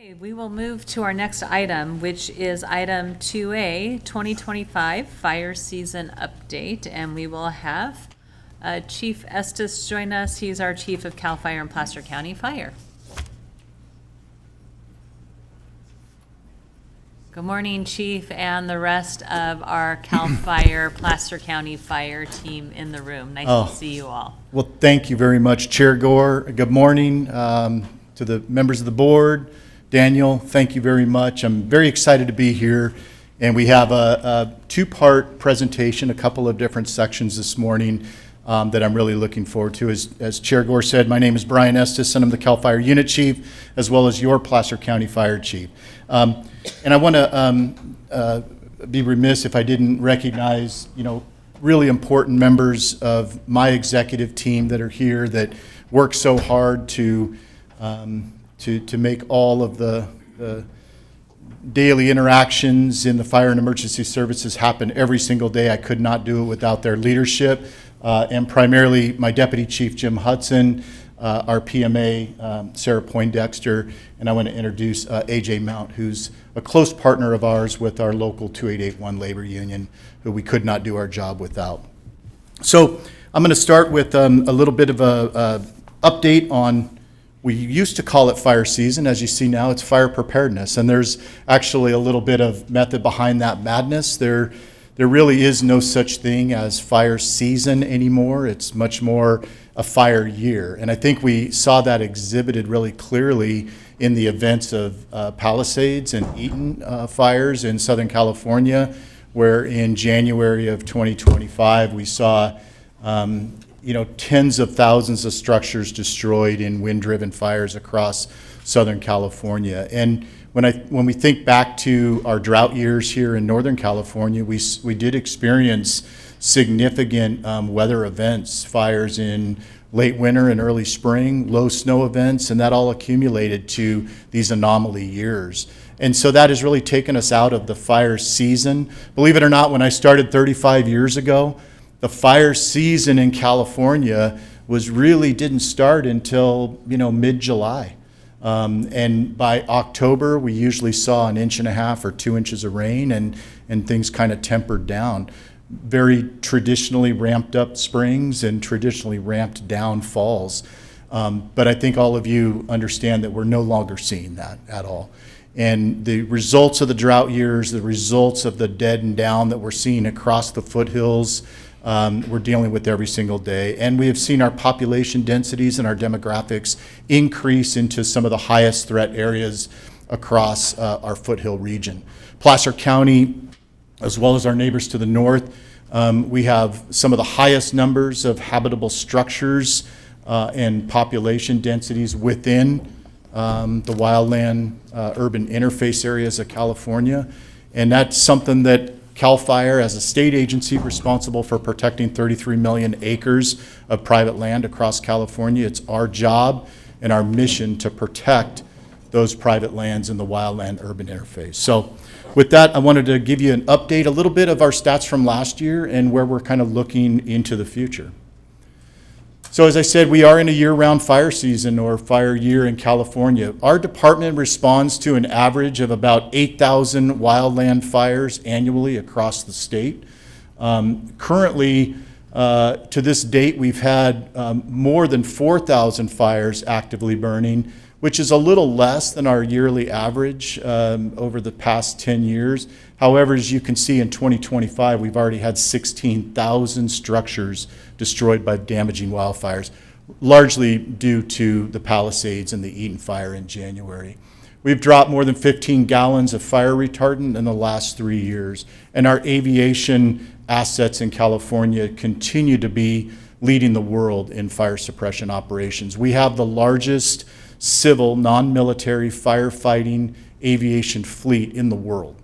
Okay, we will move to our next item, which is item 2A, 2025 Fire Season Update, and we will have Chief Estes join us. He's our Chief of CAL FIRE and Placer County Fire. Good morning, Chief, and the rest of our CAL FIRE, Placer County Fire team in the room. Nice to see you all. Well, thank you very much, Chair Gore. Good morning to the members of the board. Daniel, thank you very much. I'm very excited to be here, and we have a two-part presentation, a couple of different sections this morning that I'm really looking forward to. As Chair Gore said, my name is Brian Estes, and I'm the CAL FIRE Unit Chief, as well as your Placer County Fire Chief. And I want to be remiss if I didn't recognize, really important members of my executive team that are here that work so hard to make all of the daily interactions in the fire and emergency services happen every single day. I could not do it without their leadership, and primarily my Deputy Chief Jim Hudson, our PMA Sarah Poindexter, and I want to introduce AJ Mount, who's a close partner of ours with our local 2881 labor union, who we could not do our job without. So I'm going to start with a little bit of a update on, we used to call it fire season. As you see now, it's fire preparedness, and there's actually a little bit of method behind that madness. There really is no such thing as fire season anymore. It's much more a fire year, and I think we saw that exhibited really clearly in the events of Palisades and Eaton fires in Southern California, where in January of 2025 we saw tens of thousands of structures destroyed in wind-driven fires across Southern California. And when we think back to our drought years here in Northern California, we did experience significant weather events, fires in late winter and early spring, low snow events, and that all accumulated to these anomaly years. And so that has really taken us out of the fire season. Believe it or not, when I started 35 years ago, the fire season in California didn't start until mid-July. And by October, we usually saw 1.5 inches or 2 inches of rain, and things kind of tempered down. Very traditionally ramped up springs and traditionally ramped down falls. But I think all of you understand that we're no longer seeing that at all. And the results of the drought years, the results of the dead and down that we're seeing across the foothills, we're dealing with every single day. And we have seen our population densities and our demographics increase into some of the highest threat areas across our foothill region. Placer County, as well as our neighbors to the north, we have some of the highest numbers of habitable structures and population densities within the wildland urban interface areas of California. And that's something that CAL FIRE, as a state agency responsible for protecting 33 million acres of private land across California, it's our job and our mission to protect those private lands in the wildland urban interface. So with that, I wanted to give you an update, a little bit of our stats from last year and where we're kind of looking into the future. So as I said, we are in a year-round fire season or fire year in California. Our department responds to an average of about 8,000 wildland fires annually across the state. Currently, to this date, we've had more than 4,000 fires actively burning, which is a little less than our yearly average over the past 10 years. However, as you can see in 2025, we've already had 16,000 structures destroyed by damaging wildfires, largely due to the Palisades and the Eaton fire in January. We've dropped more than 15 gallons of fire retardant in the last 3 years, and our aviation assets in California continue to be leading the world in fire suppression operations. We have the largest civil, non-military firefighting aviation fleet in the world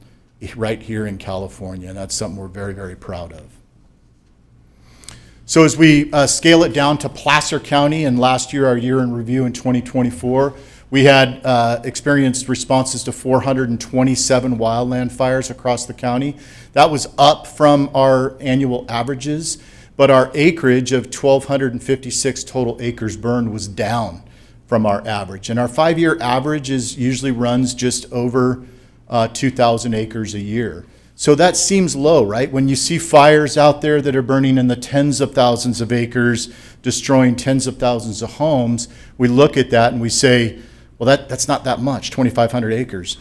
right here in California, and that's something we're very, very proud of. So as we scale it down to Placer County, and last year, our year in review in 2024, we had experienced responses to 427 wildland fires across the county. That was up from our annual averages, but our acreage of 1,256 total acres burned was down from our average. And our 5-year average usually runs just over 2,000 acres a year. So that seems low, right? When you see fires out there that are burning in the tens of thousands of acres, destroying tens of thousands of homes, we look at that and we say, well, that's not that much, 2,500 acres.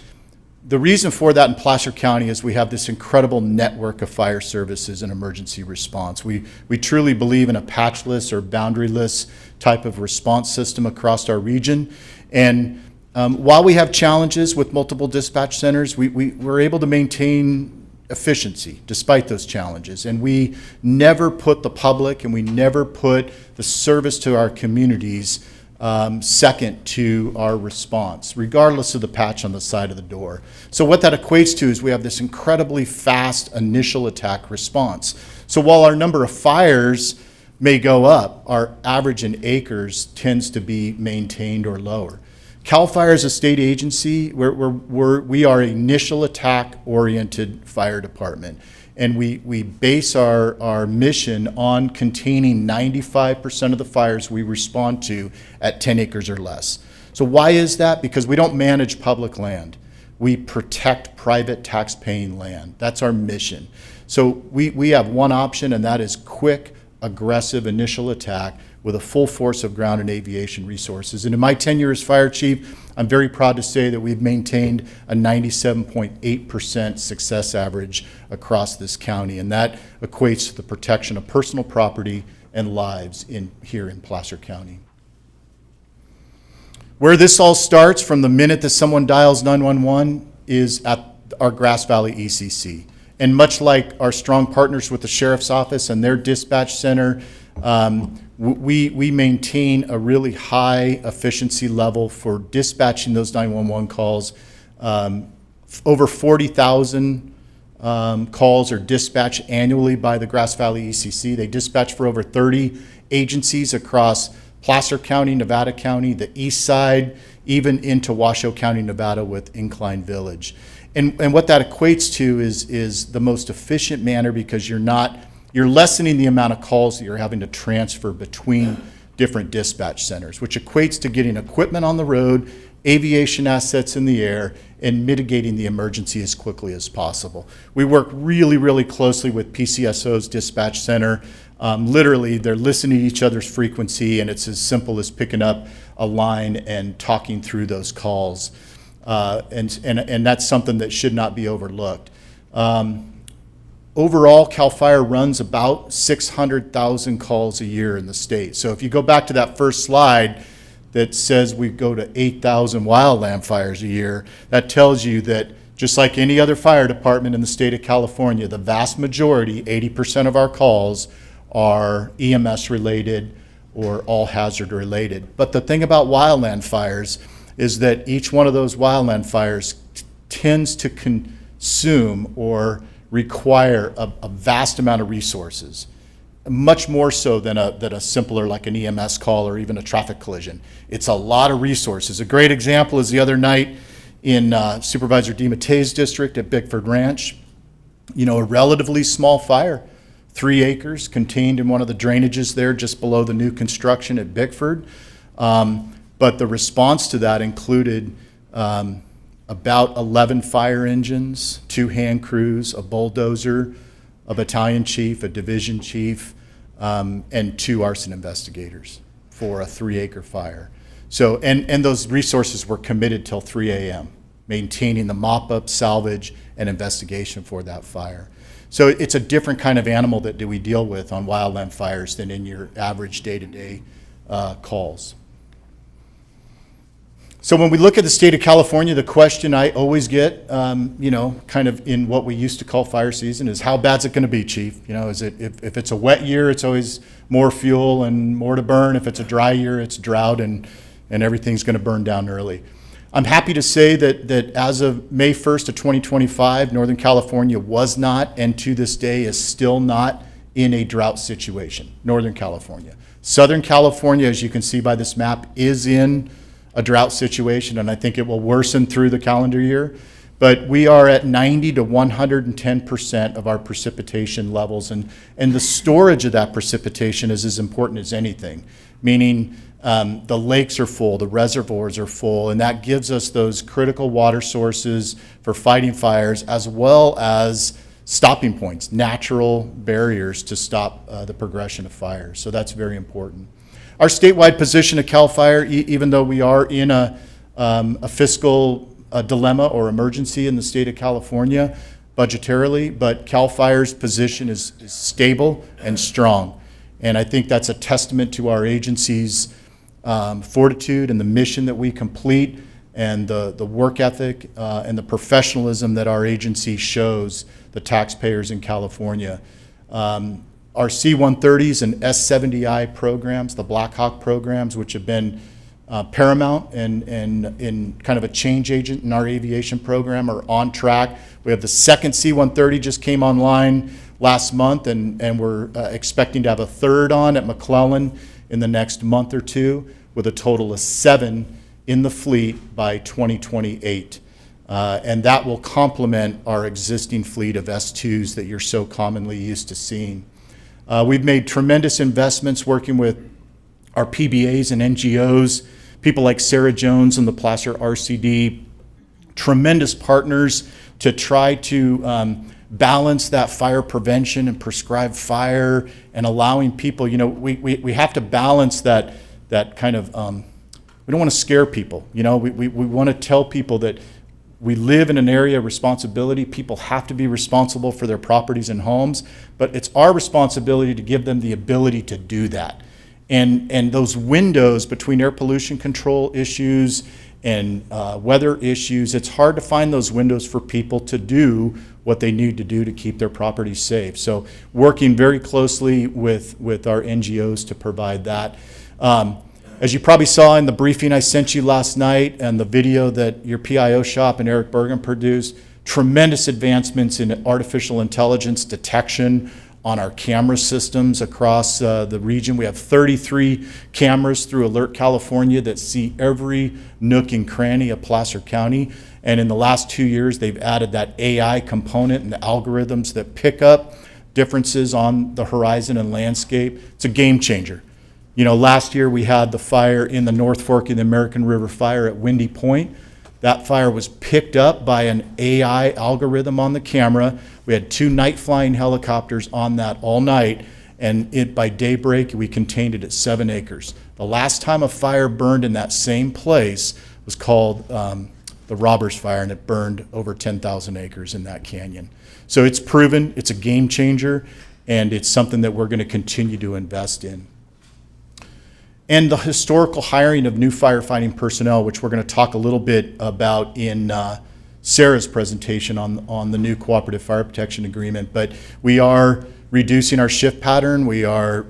The reason for that in Placer County is we have this incredible network of fire services and emergency response. We truly believe in a patchless or boundaryless type of response system across our region. And while we have challenges with multiple dispatch centers, we're able to maintain efficiency despite those challenges. And we never put the public and we never put the service to our communities second to our response, regardless of the patch on the side of the door. So what that equates to is we have this incredibly fast initial attack response. So while our number of fires may go up, our average in acres tends to be maintained or lower. CAL FIRE is a state agency. We are an initial attack oriented fire department. And we base our mission on containing 95% of the fires we respond to at 10 acres or less. So why is that? Because we don't manage public land. We protect private tax-paying land. That's our mission. So we have one option, and that is quick, aggressive initial attack with a full force of ground and aviation resources. And in my tenure as fire chief, I'm very proud to say that we've maintained a 97.8% success average across this county, and that equates to the protection of personal property and lives here in Placer County. Where this all starts from the minute that someone dials 911 is at our Grass Valley ECC. And much like our strong partners with the Sheriff's Office and their dispatch center, we maintain a really high efficiency level for dispatching those 911 calls. Over 40,000 calls are dispatched annually by the Grass Valley ECC. They dispatch for over 30 agencies across Placer County, Nevada County, the east side, even into Washoe County, Nevada with Incline Village. And what that equates to is the most efficient manner, because you're lessening the amount of calls that you're having to transfer between different dispatch centers, which equates to getting equipment on the road, aviation assets in the air, and mitigating the emergency as quickly as possible. We work really, really closely with PCSO's dispatch center. Literally, they're listening to each other's frequency, and it's as simple as picking up a line and talking through those calls. And that's something that should not be overlooked. Overall, CAL FIRE runs about 600,000 calls a year in the state. So if you go back to that first slide that says we go to 8,000 wildland fires a year, that tells you that just like any other fire department in the state of California, the vast majority, 80% of our calls, are EMS related or all hazard related. But the thing about wildland fires is that each one of those wildland fires tends to consume or require a vast amount of resources, much more so than a simpler like an EMS call or even a traffic collision. It's a lot of resources. A great example is the other night in Supervisor DeMattei's district at Bickford Ranch. You know, a relatively small fire, 3 acres, contained in one of the drainages there just below the new construction at Bickford. But the response to that included about 11 fire engines, 2 hand crews, a bulldozer, a battalion chief, a division chief, and 2 arson investigators for a 3-acre fire. So, and those resources were committed till 3 a.m., maintaining the mop-up, salvage, and investigation for that fire. So it's a different kind of animal that we deal with on wildland fires than in your average day-to-day calls. So when we look at the state of California, the question I always get, you know, kind of in what we used to call fire season is, how bad's it going to be, Chief? You know, is it, if it's a wet year, it's always more fuel and more to burn. If it's a dry year, it's drought and everything's going to burn down early. I'm happy to say that as of May 1st of 2025, Northern California was not, and to this day is still not, in a drought situation. Northern California. Southern California, as you can see by this map, is in a drought situation, and I think it will worsen through the calendar year. But we are at 90 to 110% of our precipitation levels, and the storage of that precipitation is as important as anything. Meaning, The lakes are full, the reservoirs are full, and that gives us those critical water sources for fighting fires, as well as stopping points, natural barriers to stop the progression of fires. So that's very important. Our statewide position at CAL FIRE, even though we are in a fiscal dilemma or emergency in the state of California budgetarily, but CAL FIRE's position is stable and strong. And I think that's a testament to our agency's fortitude and the mission that we complete, and the work ethic and the professionalism that our agency shows the taxpayers in California. Our C-130s and S-70I programs, the Black Hawk programs, which have been paramount and in kind of a change agent in our aviation program, are on track. We have the second C-130 just came online last month, and we're expecting to have a third on at McClellan in the next month or two, with a total of 7 in the fleet by 2028. And that will complement our existing fleet of S2s that you're so commonly used to seeing. We've made tremendous investments working with our PBAs and NGOs, people like Sarah Jones and the Placer RCD, tremendous partners to try to balance that fire prevention and prescribed fire, and allowing people, we have to balance that kind of, we don't want to scare people. We want to tell people that we live in an area of responsibility. People have to be responsible for their properties and homes, but it's our responsibility to give them the ability to do that. And those windows between air pollution control issues and weather issues, it's hard to find those windows for people to do what they need to do to keep their properties safe. So working very closely with our NGOs to provide that. As you probably saw in the briefing I sent you last night and the video that your PIO shop and Eric Bergen produced, tremendous advancements in artificial intelligence detection on our camera systems across the region. We have 33 cameras through Alert California that see every nook and cranny of Placer County. And in the last 2 years, they've added that AI component and the algorithms that pick up differences on the horizon and landscape. It's a game changer. Last year we had the fire in the North Fork of the American River fire at Windy Point. That fire was picked up by an AI algorithm on the camera. We had 2 night flying helicopters on that all night, and by daybreak we contained it at 7 acres. The last time a fire burned in that same place was called the Robbers Fire, and it burned over 10,000 acres in that canyon. So it's proven, it's a game changer, and it's something that we're going to continue to invest in. And the historical hiring of new firefighting personnel, which we're going to talk a little bit about in Sarah's presentation on the new Cooperative Fire Protection Agreement. But we are reducing our shift pattern. We are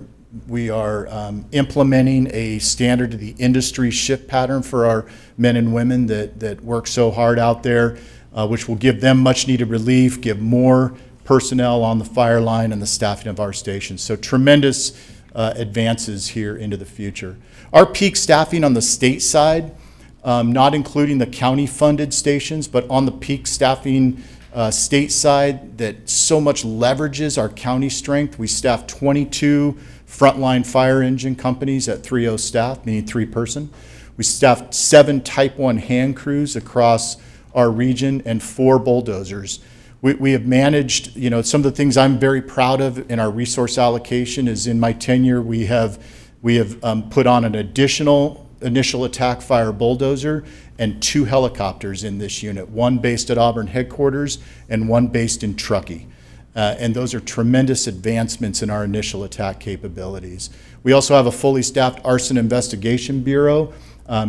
implementing a standard to the industry shift pattern for our men and women that work so hard out there, which will give them much needed relief, give more personnel on the fire line and the staffing of our stations. So tremendous advances here into the future. Our peak staffing on the state side, not including the county funded stations, but on the peak staffing state side that so much leverages our county strength. We staff 22 frontline fire engine companies at 3-0 staff, meaning 3-person. We staffed 7 Type 1 hand crews across our region and 4 bulldozers. We have managed, some of the things I'm very proud of in our resource allocation is in my tenure we have put on an additional initial attack fire bulldozer and 2 helicopters in this unit, 1 based at Auburn headquarters and 1 based in Truckee. And those are tremendous advancements in our initial attack capabilities. We also have a fully staffed arson investigation bureau.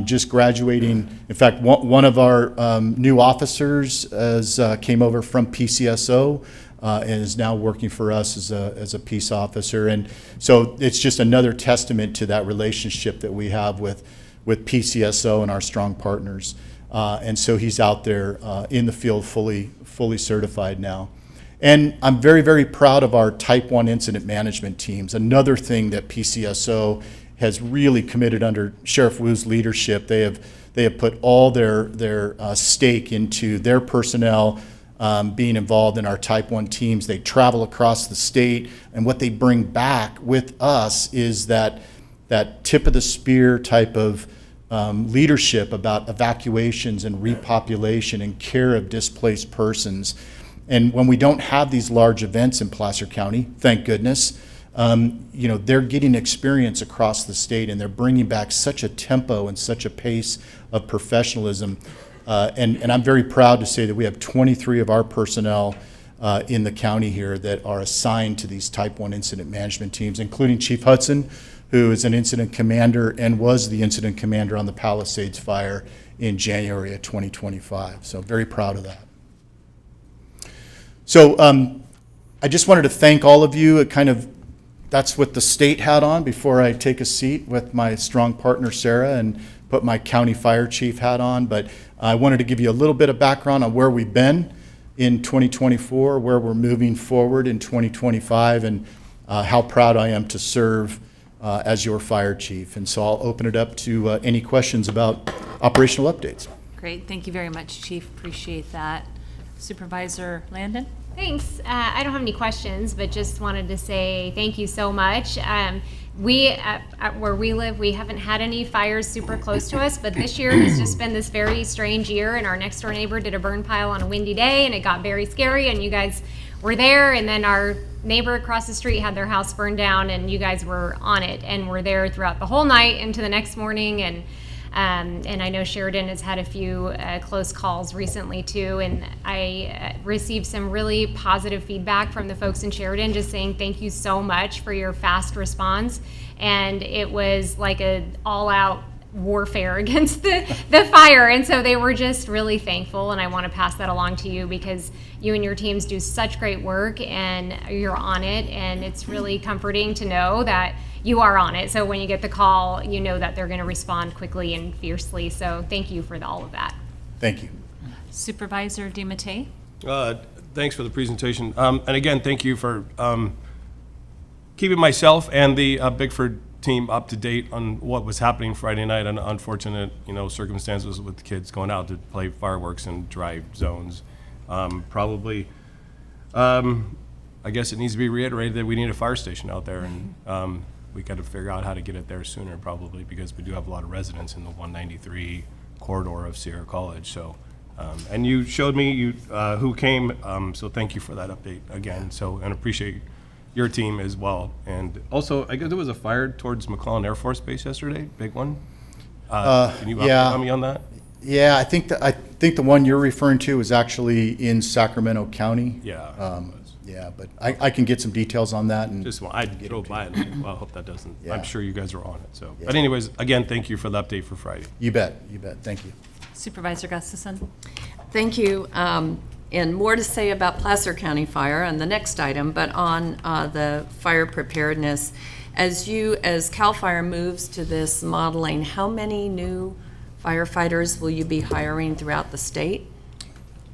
Just graduating. In fact, one of our new officers came over from PCSO and is now working for us as a peace officer. And so it's just another testament to that relationship that we have with PCSO and our strong partners. And so he's out there in the field fully certified now. And I'm very, very proud of our Type 1 incident management teams. Another thing that PCSO has really committed under Sheriff Wu's leadership. They have put all their stake into their personnel being involved in our Type 1 teams. They travel across the state, and what they bring back with us is that that tip of the spear type of leadership about evacuations and repopulation and care of displaced persons. And when we don't have these large events in Placer County, thank goodness, they're getting experience across the state, and they're bringing back such a tempo and such a pace of professionalism. And I'm very proud to say that we have 23 of our personnel in the county here that are assigned to these Type 1 incident management teams, including Chief Hudson, who is an incident commander and was the incident commander on the Palisades fire in January of 2025. So very proud of that. So I just wanted to thank all of you. That's what the state hat on before I take a seat with my strong partner, Sarah, and put my county fire chief hat on. But I wanted to give you a little bit of background on where we've been in 2024, where we're moving forward in 2025, and how proud I am to serve as your fire chief. And so I'll open it up to any questions about operational updates. Great, thank you very much, Chief, appreciate that. Supervisor Landon? Thanks. I don't have any questions, but just wanted to say thank you so much. We, at where we live, we haven't had any fires super close to us, but this year has just been this very strange year, and our next door neighbor did a burn pile on a windy day, and it got very scary, and you guys were there, and then our neighbor across the street had their house burned down, and you guys were on it, and were there throughout the whole night into the next morning, and I know Sheridan has had a few close calls recently too, and I received some really positive feedback from the folks in Sheridan just saying thank you so much for your fast response, and it was like an all-out warfare against the fire, and so they were just really thankful, and I want to pass that along to you because you and your teams do such great work and you're on it, and it's really comforting to know that you are on it. So when you get the call, you know that they're going to respond quickly and fiercely. So thank you for all of that. Thank you. Supervisor DeMattei? Thanks for the presentation. And again, thank you for keeping myself and the Bickford team up to date on what was happening Friday night and unfortunate, circumstances with the kids going out to play fireworks in dry zones. I guess it needs to be reiterated that we need a fire station out there, and we got to figure out how to get it there sooner, probably, because we do have a lot of residents in the 193 corridor of Sierra College. So, and you showed me who came, so thank you for that update again. So, and appreciate your team as well. And also, I guess there was a fire towards McClellan Air Force Base yesterday, big one. Can you update me on that? Yeah, I think the one you're referring to is actually in Sacramento County. Yeah. Yeah, but I can get some details on that. And I drove by it. Well, I hope that doesn't. Yeah. I'm sure you guys are on it. So, Yeah. but anyways, again, thank you for the update for Friday. You bet. Thank you. Supervisor Gustafson? Thank you. And more to say about Placer County Fire on the next item, but on the fire preparedness. As CAL FIRE moves to this modeling, how many new firefighters will you be hiring throughout the state?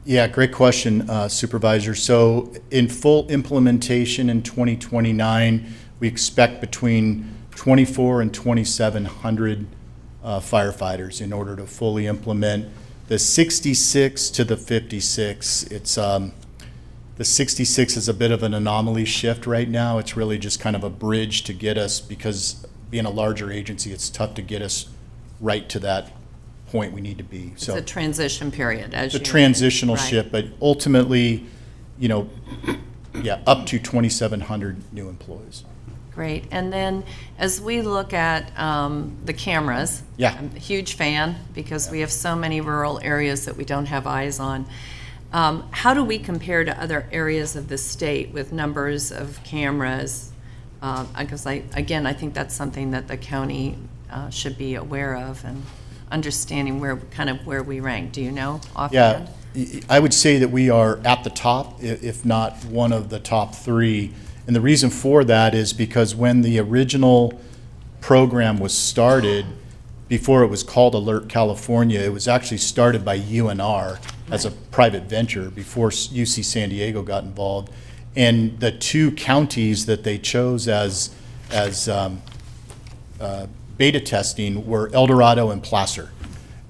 Yeah, great question, Supervisor. So in full implementation in 2029, we expect between 24 and 2,700 firefighters in order to fully implement the 66 to the 56. It's the 66 is a bit of an anomaly shift right now. It's really just kind of a bridge to get us, because being a larger agency, it's tough to get us right to that point we need to be. So It's a transition period, as it's a transitional right. shift, but ultimately, up to 2,700 new employees. Great. And then as we look at the cameras, Yeah. I'm a huge fan because we have so many rural areas that we don't have eyes on. How do we compare to other areas of the state with numbers of cameras? Because I think that's something that the county should be aware of and understanding where we rank. Do you know offhand? Yeah, I would say that we are at the top, if not one of the top three. And the reason for that is because when the original program was started, before it was called Alert California, it was actually started by UNR as a private venture before UC San Diego got involved. And the two counties that they chose as beta testing were El Dorado and Placer,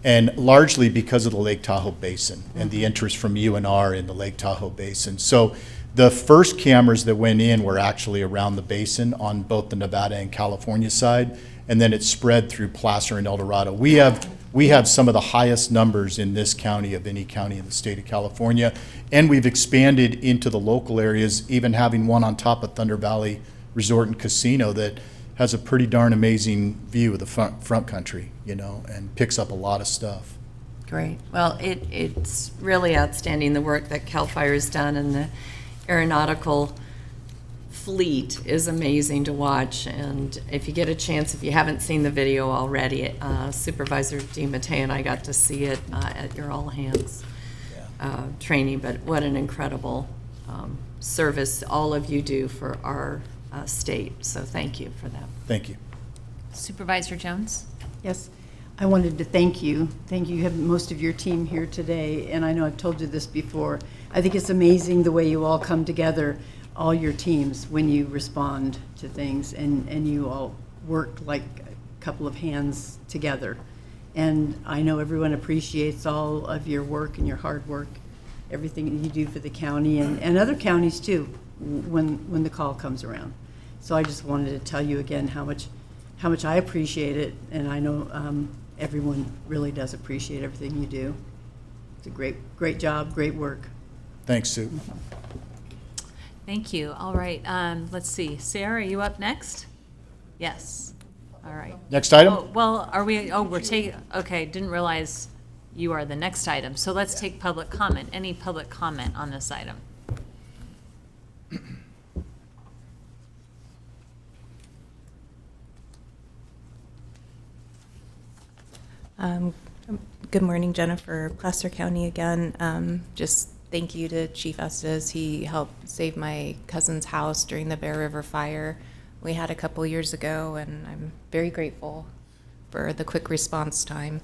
and largely because of the Lake Tahoe Basin and the interest from UNR in the Lake Tahoe Basin. So the first cameras that went in were actually around the basin on both the Nevada and California side, and then it's spread through Placer and El Dorado. We have some of the highest numbers in this county of any county in the state of California, and we've expanded into the local areas, even having one on top of Thunder Valley Resort and Casino that has a pretty darn amazing view of the front country, you know, and picks up a lot of stuff. Great. Well, it's really outstanding, the work that CAL FIRE has done, and the aeronautical fleet is amazing to watch. And if you get a chance, if you haven't seen the video already, Supervisor DiMattei and I got to see it at your all hands training, but what an incredible service all of you do for our state. So thank you for that. Thank you. Supervisor Jones? Yes, I wanted to thank you. Thank you. You have most of your team here today, and I know I've told you this before. I think it's amazing the way you all come together, all your teams, when you respond to things, and you all work like a couple of hands together. And I know everyone appreciates all of your work and your hard work, everything that you do for the county and other counties too, when the call comes around. So I just wanted to tell you again how much I appreciate it, and I know everyone really does appreciate everything you do. It's a great job, great work. Thanks, Sue. Thank you. All right, let's see. Sarah, are you up next? Yes. All right. Next item? Oh, well, we're taking, okay, didn't realize you are the next item. So let's take public comment. Any public comment on this item? Good morning, Jennifer. Placer County again. Just thank you to Chief Estes. He helped save my cousin's house during the Bear River fire we had a couple years ago, and I'm very grateful for the quick response time.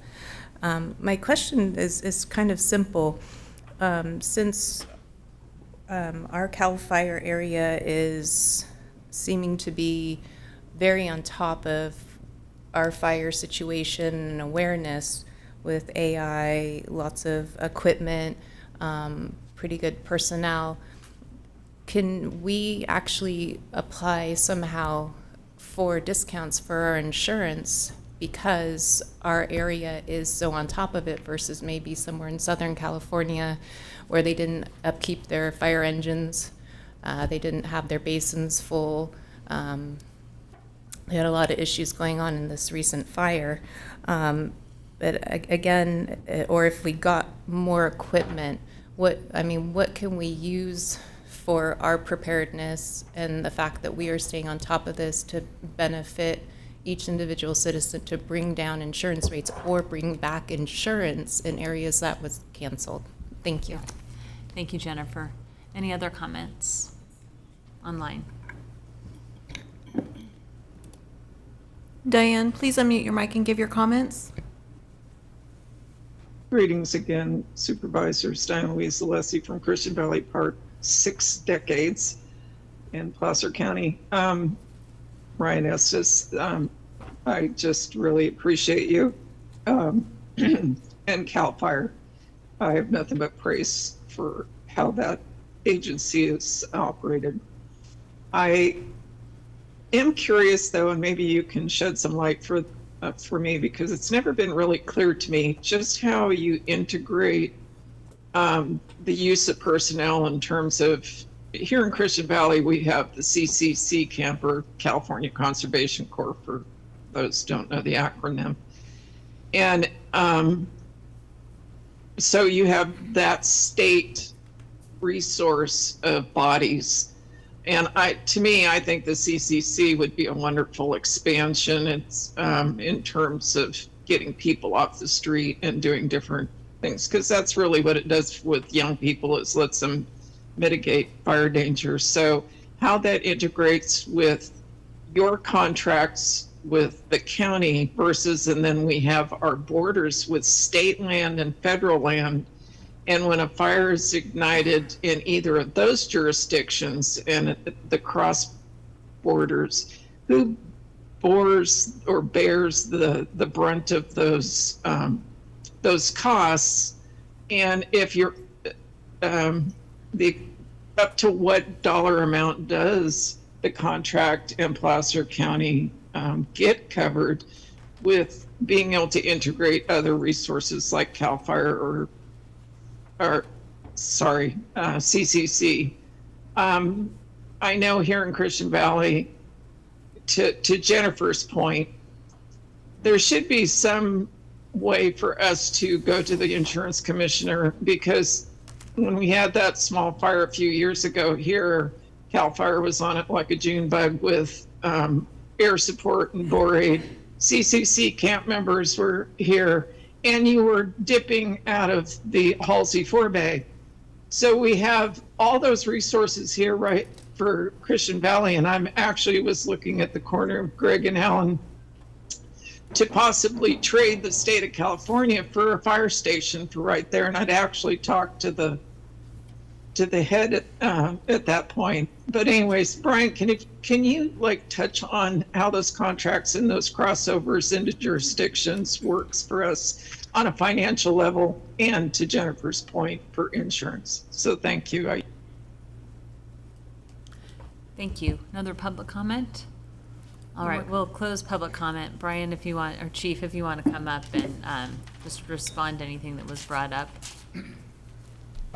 My question is kind of simple. Since our CAL FIRE area is seeming to be very on top of our fire situation and awareness with AI, lots of equipment, pretty good personnel, can we actually apply somehow for discounts for our insurance because our area is so on top of it versus maybe somewhere in Southern California where they didn't upkeep their fire engines, they didn't have their basins full. They had a lot of issues going on in this recent fire. But again, or if we got more equipment, what can we use for our preparedness and the fact that we are staying on top of this to benefit each individual citizen to bring down insurance rates or bring back insurance in areas that was canceled? Thank you. Thank you, Jennifer. Any other comments online? Diane, please unmute your mic and give your comments. Greetings again, Supervisors. Diane Louise Alessi from Christian Valley Park, 6 decades in Placer County. Ryan Estes, I just really appreciate you. And CAL FIRE, I have nothing but praise for how that agency is operated. I am curious though, and maybe you can shed some light for me, because it's never been really clear to me just how you integrate the use of personnel in terms of, here in Christian Valley, we have the CCC camper, California Conservation Corps, for those who don't know the acronym. And so you have that state resource of bodies. And to me, I think the CCC would be a wonderful expansion. It's in terms of getting people off the street and doing different things, because that's really what it does with young people, is lets them mitigate fire danger. So how that integrates with your contracts with the county versus, and then we have our borders with state land and federal land. And when a fire is ignited in either of those jurisdictions and the cross borders, who bears the brunt of those costs? And if you're up to what dollar amount does the contract in Placer County get covered with being able to integrate other resources like CAL FIRE CCC. I know here in Christian Valley, to Jennifer's point, there should be some way for us to go to the insurance commissioner, because when we had that small fire a few years ago here, CAL FIRE was on it like a June bug with air support and borate. CCC camp members were here, and you were dipping out of the Halsey forebay. So we have all those resources here, right, for Christian Valley, and I'm actually was looking at the corner of Greg and Allen to possibly trade the state of California for a fire station for right there, and I'd actually talked to the head at that point. But anyways, Brian, can you like touch on how those contracts and those crossovers into jurisdictions works for us on a financial level, and to Jennifer's point, for insurance? So thank you. Thank you. Another public comment? All right, we'll close public comment. Brian, if you want, or Chief, if you want to come up and just respond to anything that was brought up.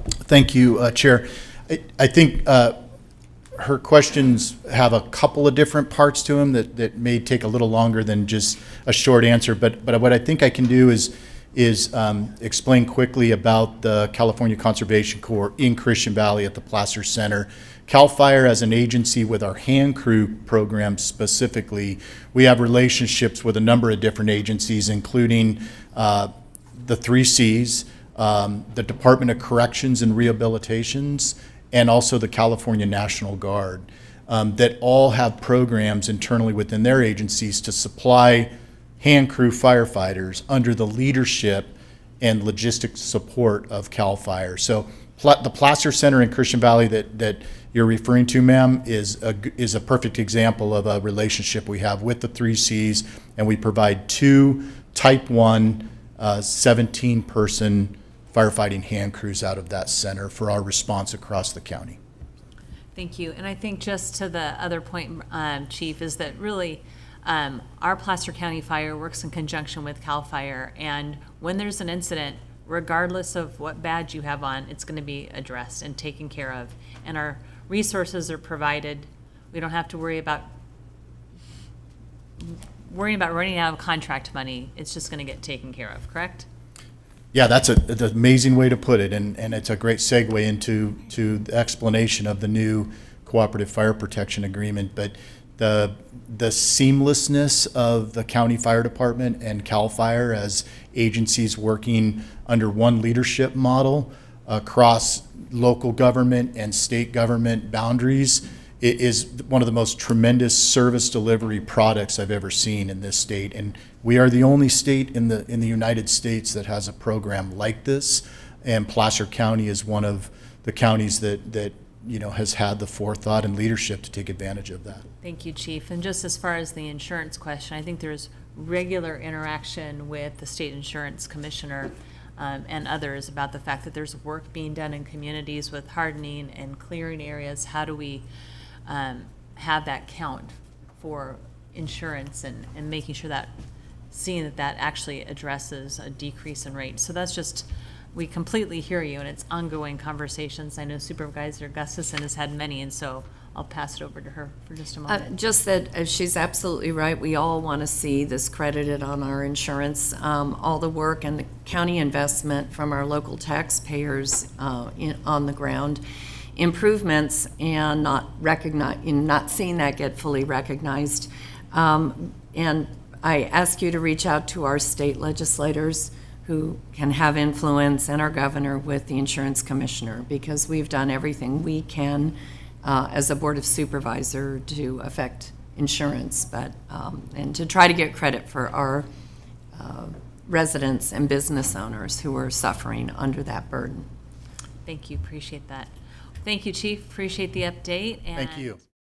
Thank you, Chair. I think her questions have a couple of different parts to them that may take a little longer than just a short answer. But what I think I can do is explain quickly about the California Conservation Corps in Christian Valley at the Placer Center. CAL FIRE, as an agency with our hand crew program specifically, we have relationships with a number of different agencies, including the 3 Cs, the Department of Corrections and Rehabilitations, and also the California National Guard, that all have programs internally within their agencies to supply hand crew firefighters under the leadership and logistics support of CAL FIRE. So the Placer Center in Christian Valley that you're referring to, ma'am, is a perfect example of a relationship we have with the 3 Cs, and we provide 2 Type 1 17-person firefighting hand crews out of that center for our response across the county. Thank you. And I think just to the other point, Chief, is that really our Placer County Fire works in conjunction with CAL FIRE, and when there's an incident, regardless of what badge you have on, it's going to be addressed and taken care of. And our resources are provided. We don't have to worry about running out of contract money. It's just going to get taken care of, correct? Yeah, that's an amazing way to put it, and it's a great segue into the explanation of the new Cooperative Fire Protection Agreement. But the seamlessness of the county fire department and CAL FIRE as agencies working under one leadership model across local government and state government boundaries is one of the most tremendous service delivery products I've ever seen in this state. And we are the only state in the United States that has a program like this. And Placer County is one of the counties that has had the forethought and leadership to take advantage of that. Thank you, Chief. And just as far as the insurance question, I think there's regular interaction with the state insurance commissioner and others about the fact that there's work being done in communities with hardening and clearing areas. How do we have that count for insurance and making sure that, seeing that actually addresses a decrease in rates. So that's just, we completely hear you, and it's ongoing conversations. I know Supervisor Gustafson has had many, and so I'll pass it over to her for just a moment. Just that she's absolutely right. We all want to see this credited on our insurance. All the work and the county investment from our local taxpayers on the ground, improvements, and not seeing that get fully recognized. And I ask you to reach out to our state legislators who can have influence, and our governor with the insurance commissioner, because we've done everything we can as a board of supervisor to affect insurance, but and to try to get credit for our residents and business owners who are suffering under that burden. Thank you, appreciate that. Thank you, Chief, appreciate the update. And Thank you.